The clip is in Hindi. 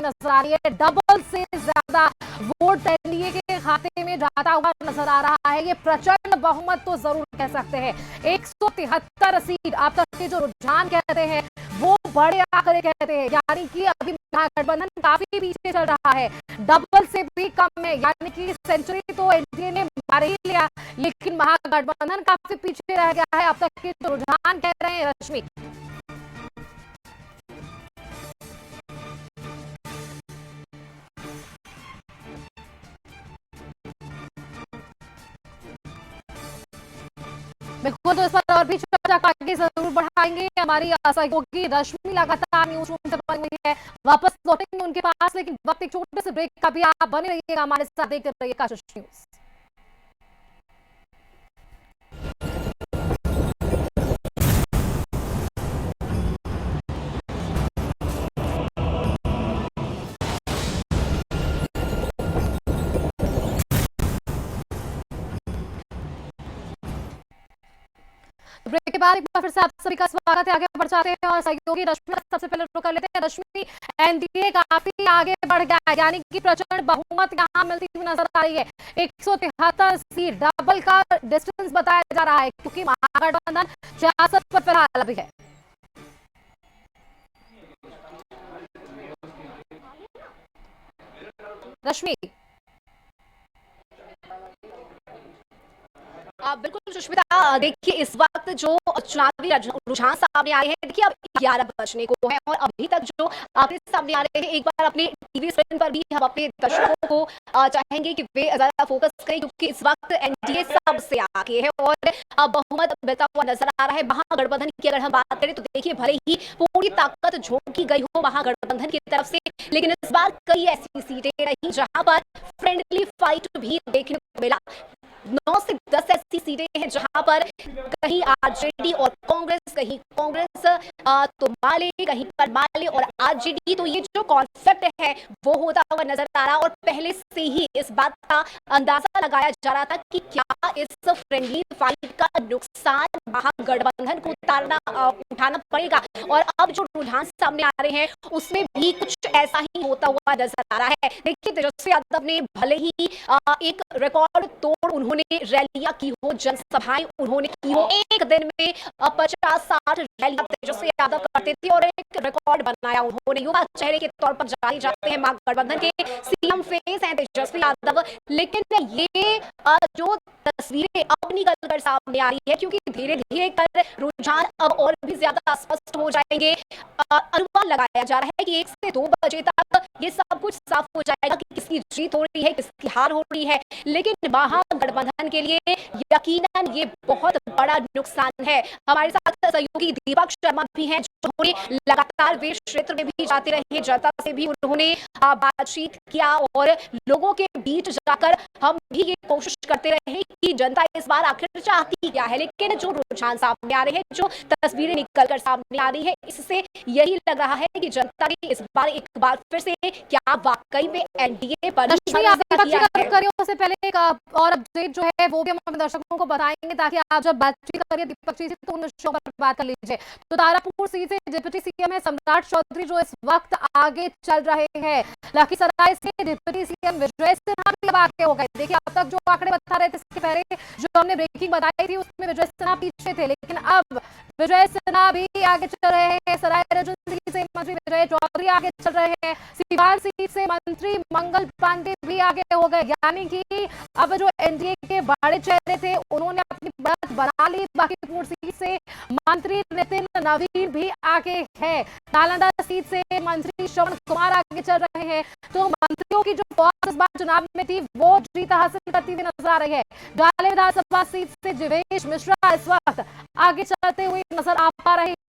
नजर आ रही है। डबल से ज्यादा वोट एनडीए के खाते में जाता हुआ नजर आ रहा है। ये प्रचंड बहुमत तो जरूर कह सकते हैं। 173 सीट अब तक के जो रुझान कहते हैं वो बड़े आंकड़े कहते हैं, यानी कि अभी महागठबंधन काफी पीछे चल रहा है, डबल से भी कम है, यानी कि सेंचुरी तो एनडीए ने मार ही लिया, लेकिन महागठबंधन काफी पीछे रह गया है। अब तक के जो रुझान कह रहे हैं रश्मि। बिल्कुल, तो इस पर और भी चर्चा आगे जरूर बढ़ाएंगे। हमारी सहयोगी रश्मि लगातार न्यूज रूम से बनी हुई है, वापस लौटेंगे उनके पास, लेकिन वक्त एक छोटे से ब्रेक का भी आप बने रहिएगा हमारे साथ, देखते रहिएगा कशिश न्यूज। ब्रेक के बाद एक बार फिर से आप सभी का स्वागत है। आगे बढ़ जाते हैं और सहयोगी रश्मि सबसे पहले रुक कर लेते हैं। रश्मि, एनडीए काफी आगे बढ़ गया है, यानी कि प्रचंड बहुमत यहाँ मिलती हुई नजर आ रही है। 173 सीट, डबल का डिस्टेंस बताया जा रहा है, क्योंकि महागठबंधन 66 पर फिलहाल अभी है। रश्मि, बिल्कुल सुष्मिता, देखिए इस वक्त जो चुनावी रुझान सामने आए हैं, देखिए अब 11 बजने को है और अभी तक जो आंकड़े सामने आ रहे हैं, एक बार अपने टीवी स्क्रीन पर भी हम अपने दर्शकों को चाहेंगे कि वे ज्यादा फोकस करें, क्योंकि इस वक्त एनडीए सबसे आगे है और बहुमत मिलता हुआ नजर आ रहा है। महागठबंधन की अगर हम बात करें तो देखिए भले ही पूरी ताकत झोंकी गई हो महागठबंधन की तरफ से, लेकिन इस बार कई ऐसी सीटें रही जहां पर फ्रेंडली फाइट भी देखने को मिला। 9 से 10 ऐसी सीटें हैं जहां पर कहीं आरजेडी और कांग्रेस, कहीं कांग्रेस तो माले, कहीं पर माले और आरजेडी, तो ये जो कॉन्सेप्ट है वो होता हुआ नजर आ रहा, और पहले से ही इस बात का अंदाजा लगाया जा रहा था कि क्या इस फ्रेंडली फाइट का नुकसान महागठबंधन को उठाना पड़ेगा। और अब जो रुझान सामने आ रहे हैं उसमें भी कुछ ऐसा ही होता हुआ नजर आ रहा है। देखिए तेजस्वी यादव ने भले ही एक रिकॉर्ड तोड़ उन्होंने रैलियां की हो, जनसभाएं उन्होंने की हो, एक दिन में 50-60 रैलियां तेजस्वी यादव करते थे और एक रिकॉर्ड बनाया उन्होंने। युवा चेहरे के तौर पर जाने जाते हैं, महागठबंधन के सीएम फेस हैं तेजस्वी यादव, लेकिन ये जो तस्वीरें अब निकल कर सामने आ रही है, क्योंकि धीरे धीरे कर रुझान अब और भी ज्यादा स्पष्ट हो जाएंगे। अनुमान लगाया जा रहा है कि 1 से 2 बजे तक ये सब कुछ साफ हो जाएगा कि किसकी जीत हो रही है, किसकी हार हो रही है। लेकिन महागठबंधन के लिए यकीनन ये बहुत बड़ा नुकसान है। हमारे साथ सहयोगी दीपक शर्मा भी हैं, जो लगातार वे क्षेत्र में भी जाते रहे, जनता से भी उन्होंने बातचीत किया और लोगों के बीच जाकर हम भी ये कोशिश करते रहे कि जनता इस बार आखिर चाहती क्या है। लेकिन जो रुझान सामने आ रहे हैं, जो तस्वीरें निकल कर सामने आ रही है, इससे यही लग रहा है कि जनता ने इस बार एक बार फिर से क्या वाकई में एनडीए पर से पहले एक और अपडेट जो है वो भी हम अपने दर्शकों को बताएंगे, ताकि आप जब बातचीत करिए दीपक जी से तो उन शो पर बात कर लीजिए। तो तारापुर सीट से डिप्टी सीएम है सम्राट चौधरी, जो इस वक्त आगे चल रहे हैं। लखीसराय से डिप्टी सीएम विजय सिन्हा भी अब आगे हो गए। देखिए अब तक जो आंकड़े बता रहे थे, इसके पहले जो हमने ब्रेकिंग बताई थी उसमें विजय सिन्हा पीछे थे, लेकिन अब विजय सिन्हा भी आगे चल रहे हैं। सरायरंजन से मंत्री विजय चौधरी आगे चल रहे हैं। सीवान सीट से मंत्री मंगल पांडे भी आगे हो गए, यानी कि अब जो एनडीए के बड़े चेहरे थे उन्होंने अपनी बात बना ली। बांकीपुर सीट से मंत्री नितिन नवीन भी आगे है। नालंदा सीट से मंत्री श्रवण कुमार आगे चल रहे हैं। तो मंत्रियों की जो फौज इस बार चुनाव में थी वो जीत हासिल करती हुई नजर आ रही है। डाले विधानसभा सीट से जीवेश मिश्रा इस वक्त आगे चलते हुए नजर आ पा रहे